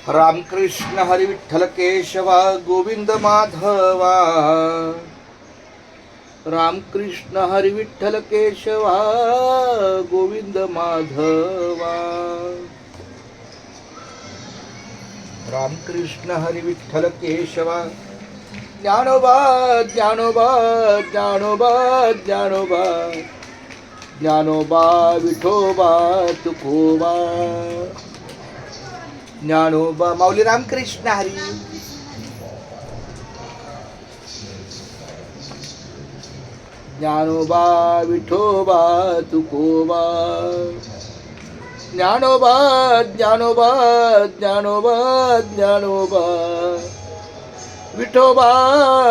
Ramakrishna Hari Vitthal Keshwa Govind Madhava. Ramakrishna Hari Vitthal Keshwa Govind Madhava. Ramakrishna Hari Vitthal Keshwa. Dnyanoba Dnyanoba Dnyanoba Dnyanoba Dnyanoba Vithoba Tukoba. Dnyanoba Mauli Ramakrishna Hari. Dnyanoba Vithoba Tukoba. Dnyanoba Dnyanoba Dnyanoba Dnyanoba Vithoba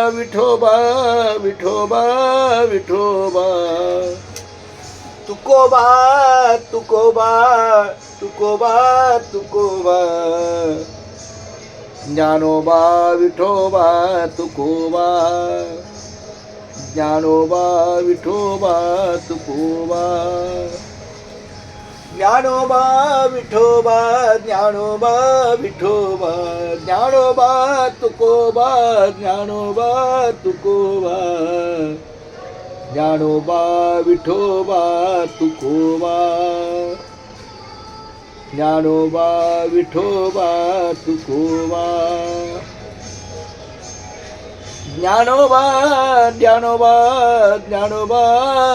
Vithoba Vithoba Vithoba. Tukoba Tukoba Tukoba Tukoba. Dnyanoba Vithoba Tukoba. Dnyanoba Vithoba Tukoba. Dnyanoba Vithoba Dnyanoba Vithoba. Dnyanoba Tukoba Dnyanoba Tukoba. Dnyanoba Vithoba Tukoba. Dnyanoba Vithoba Tukoba. Dnyanoba Dnyanoba Dnyanoba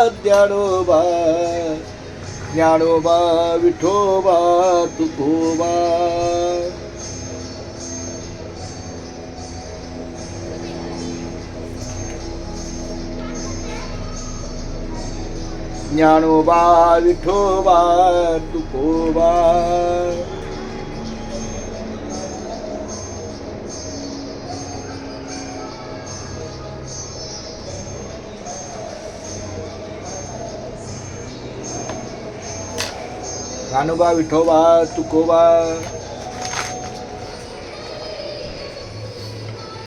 Dnyanoba. Dnyanoba Vithoba Tukoba. Dnyanoba Vithoba Tukoba. Dnyanoba Vithoba Tukoba.